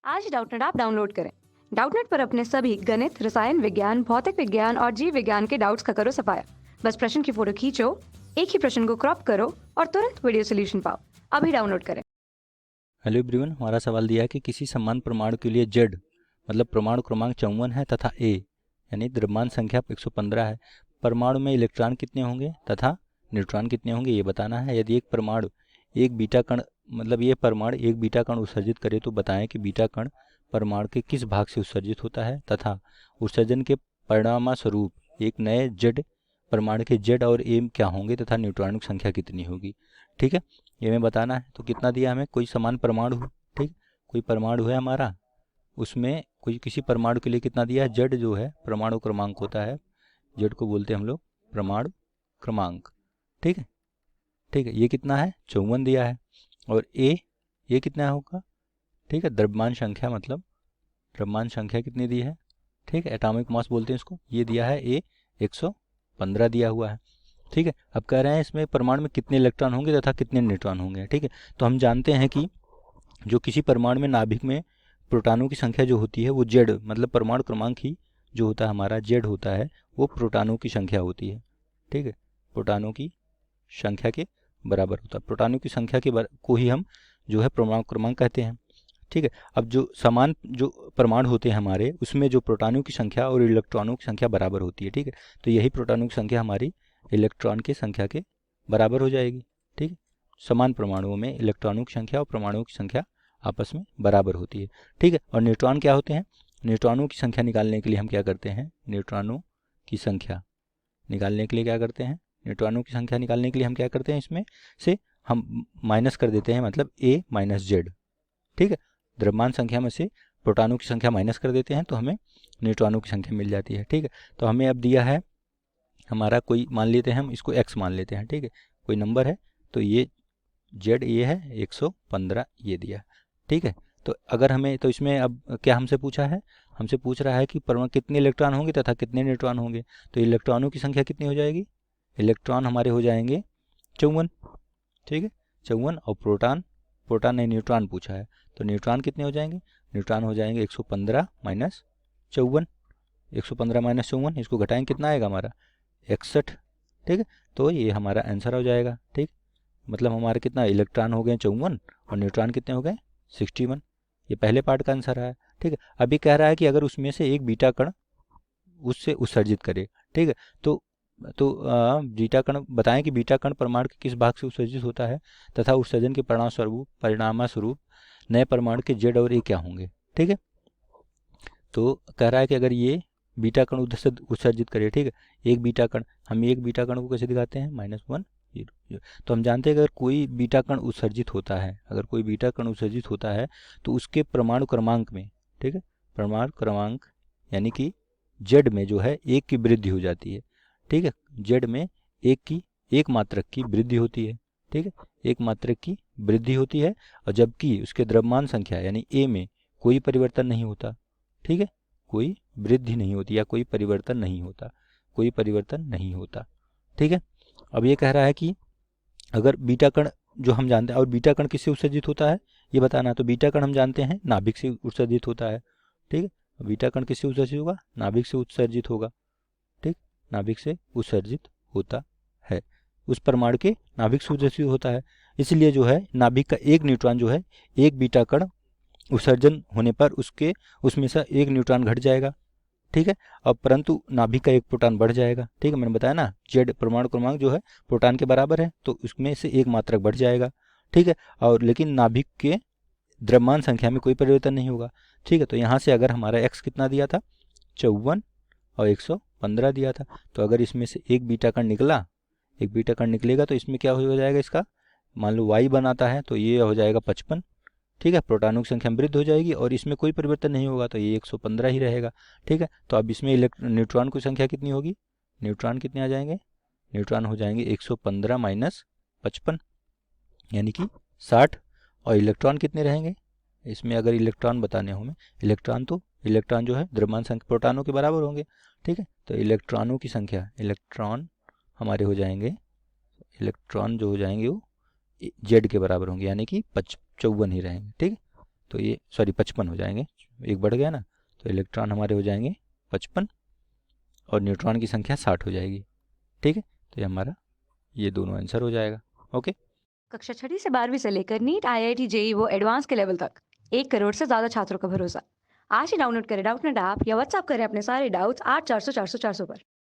आज Doubtnut app download करें। Doubtnut पर अपने सभी गणित, रसायन विज्ञान, भौतिक विज्ञान और जीव विज्ञान के डाउट्स का करो सफाया। बस प्रश्न की फोटो खींचो, एक ही प्रश्न को क्रॉप करो और तुरंत वीडियो सोल्यूशन पाओ। अभी डाउनलोड करें। हेलो एवरीवन, हमारा सवाल दिया है कि किसी समान परमाणु के लिए Z मतलब परमाणु क्रमांक 54 है तथा A यानी द्रव्यमान संख्या 115 है। परमाणु में इलेक्ट्रॉन कितने होंगे तथा न्यूट्रॉन कितने होंगे ये बताना है। यदि एक परमाणु एक बीटा कण ये परमाणु एक बीटा कण उत्सर्जित करे तो बताएं कि बीटा कण परमाणु के किस भाग से उत्सर्जित होता है तथा उत्सर्जन के परिणामस्वरूप एक नए Z परमाणु के Z और A क्या होंगे तथा न्यूट्रॉनों की संख्या कितनी होगी। ठीक है, ये हमें बताना है। तो कितना दिया हमें, कोई समान परमाणु हो, ठीक, कोई परमाणु है हमारा, उसमें कोई किसी परमाणु के लिए कितना दिया है, Z जो है परमाणु क्रमांक होता है, Z को बोलते हैं हम लोग परमाणु क्रमांक। ठीक है, ठीक है, ये कितना है 54 दिया है। और A ये कितना होगा, ठीक है, द्रव्यमान संख्या मतलब द्रव्यमान संख्या कितनी दी है, ठीक है, एटॉमिक मास बोलते हैं इसको, ये दिया है A 115 दिया हुआ है। ठीक है, अब कह रहे हैं इसमें परमाणु में कितने इलेक्ट्रॉन होंगे तथा कितने न्यूट्रॉन होंगे। ठीक है, तो हम जानते हैं कि जो किसी परमाणु में नाभिक में प्रोटॉनों की संख्या जो होती है वो Z मतलब परमाणु क्रमांक ही जो होता है हमारा Z होता है, वो प्रोटॉनों की संख्या होती है। ठीक है, प्रोटॉनों की संख्या के बराबर होता है। प्रोटॉनों की संख्या के को ही हम जो है परमाणु क्रमांक कहते हैं। ठीक है, अब जो समान जो परमाणु होते हैं हमारे, उसमें जो प्रोटॉनों की संख्या और इलेक्ट्रॉनों की संख्या बराबर होती है। ठीक है, तो यही प्रोटॉनों की संख्या हमारी इलेक्ट्रॉन की संख्या के बराबर हो जाएगी। ठीक है, समान परमाणुओं में इलेक्ट्रॉनों की संख्या और परमाणुओं की संख्या आपस में बराबर होती है। ठीक है, और न्यूट्रॉन क्या होते हैं, न्यूट्रॉनों की संख्या निकालने के लिए हम क्या करते हैं, न्यूट्रॉनों की संख्या निकालने के लिए क्या करते हैं, न्यूट्रॉनों की संख्या निकालने के लिए हम क्या करते हैं, इसमें से हम माइनस कर देते हैं, मतलब A माइनस Z। ठीक है, द्रव्यमान संख्या में से प्रोटॉनों की संख्या माइनस कर देते हैं तो हमें न्यूट्रॉनों की संख्या मिल जाती है। ठीक है, तो हमें अब दिया है हमारा, कोई मान लेते हैं हम इसको x मान लेते हैं। ठीक है, कोई नंबर है, तो ये Z ये है 115 ये दिया। ठीक है, तो अगर हमें, तो इसमें अब क्या हमसे पूछा है, हमसे पूछ रहा है कि परमाणु कितने इलेक्ट्रॉन होंगे तथा कितने न्यूट्रॉन होंगे। तो इलेक्ट्रॉनों की संख्या कितनी हो जाएगी, इलेक्ट्रॉन हमारे हो जाएंगे 54। ठीक है, 54, और प्रोटॉन प्रोटॉन नहीं न्यूट्रॉन पूछा है, तो न्यूट्रॉन कितने हो जाएंगे, न्यूट्रॉन हो जाएंगे 115 माइनस 54। 115 माइनस 54, इसको घटाएंगे कितना आएगा हमारा 61। ठीक है, तो ये हमारा आंसर हो जाएगा। ठीक, मतलब हमारे कितना इलेक्ट्रॉन हो गए 54 और न्यूट्रॉन कितने हो गए 61। ये पहले पार्ट का आंसर है। ठीक है, अभी कह रहा है कि अगर उसमें से एक बीटा कण उससे उत्सर्जित करे। ठीक है, तो बीटा कण बताएं कि बीटा कण परमाणु के किस भाग से उत्सर्जित होता है तथा उत्सर्जन के परिणामस्वरूप नए परमाणु के Z और A क्या होंगे। ठीक है, तो कह रहा है कि अगर ये बीटा कण उधर से उत्सर्जित करे, ठीक है, एक बीटा कण, हम एक बीटा कण को कैसे दिखाते हैं, -1 0। तो हम जानते हैं कि अगर कोई बीटा कण उत्सर्जित होता है, अगर कोई बीटा कण उत्सर्जित होता है तो उसके परमाणु क्रमांक में, ठीक है, परमाणु क्रमांक यानी कि Z में जो है एक की वृद्धि हो जाती है। ठीक है, Z में एक मात्रक की वृद्धि होती है। ठीक है, एक मात्रक की वृद्धि होती है, और जबकि उसके द्रव्यमान संख्या यानी A में कोई परिवर्तन नहीं होता। ठीक है, कोई वृद्धि नहीं होती या कोई परिवर्तन नहीं होता, कोई परिवर्तन नहीं होता। ठीक है, अब ये कह रहा है कि अगर बीटा कण जो हम जानते हैं, और बीटा कण किससे उत्सर्जित होता है ये बताना है। तो बीटा कण हम जानते हैं नाभिक से उत्सर्जित होता है। ठीक है, बीटा कण किससे उत्सर्जित होगा, नाभिक से उत्सर्जित होगा। ठीक, नाभिक से उत्सर्जित होता है, उस परमाणु के नाभिक से उत्सर्जित होता है। इसलिए जो है नाभिक का एक न्यूट्रॉन जो है, एक बीटा कण उत्सर्जन होने पर उसमें से एक न्यूट्रॉन घट जाएगा। ठीक है, अब परंतु नाभिक का एक प्रोटॉन बढ़ जाएगा। ठीक है, मैंने बताया ना Z परमाणु क्रमांक जो है प्रोटॉन के बराबर है, तो उसमें से एक मात्रक बढ़ जाएगा। ठीक है, और लेकिन नाभिक के द्रव्यमान संख्या में कोई परिवर्तन नहीं होगा। ठीक है, तो यहाँ से अगर हमारा x कितना दिया था 54 और 115 दिया था, तो अगर इसमें से एक बीटा कण निकला, एक बीटा कण निकलेगा तो इसमें क्या हो जाएगा, इसका मान लो y बनाता है तो ये हो जाएगा 55। ठीक है, प्रोटॉनों की संख्या वृद्धि हो जाएगी और इसमें कोई परिवर्तन नहीं होगा, तो ये 115 ही रहेगा। ठीक है, तो अब इसमें न्यूट्रॉन की संख्या कितनी होगी, न्यूट्रॉन कितने आ जाएंगे, न्यूट्रॉन हो जाएंगे 115 माइनस 55 यानी कि 60। और इलेक्ट्रॉन कितने रहेंगे, इसमें अगर इलेक्ट्रॉन बताने हो हमें, इलेक्ट्रॉन जो है द्रव्यमान संख्या प्रोटॉनों के बराबर होंगे। ठीक है, तो इलेक्ट्रॉनों की संख्या, इलेक्ट्रॉन हमारे हो जाएंगे, इलेक्ट्रॉन जो हो जाएंगे वो Z के बराबर होंगे यानी कि 54 ही रहेंगे। ठीक है, तो ये सॉरी 55 हो जाएंगे, एक बढ़ गया ना, तो इलेक्ट्रॉन हमारे हो जाएंगे 55 और न्यूट्रॉन की संख्या 60 हो जाएगी। ठीक है, तो ये हमारा ये दोनों आंसर हो जाएगा। ओके, कक्षा 6वीं से 12वीं से लेकर नीट, IIT, जेई वो एडवांस के लेवल तक 1 करोड़ से ज़्यादा छात्रों का भरोसा। आज ही डाउनलोड करें डाउटनेट ऐप या व्हाट्सएप करें अपने सारे डाउट्स 8400 400 400 पर।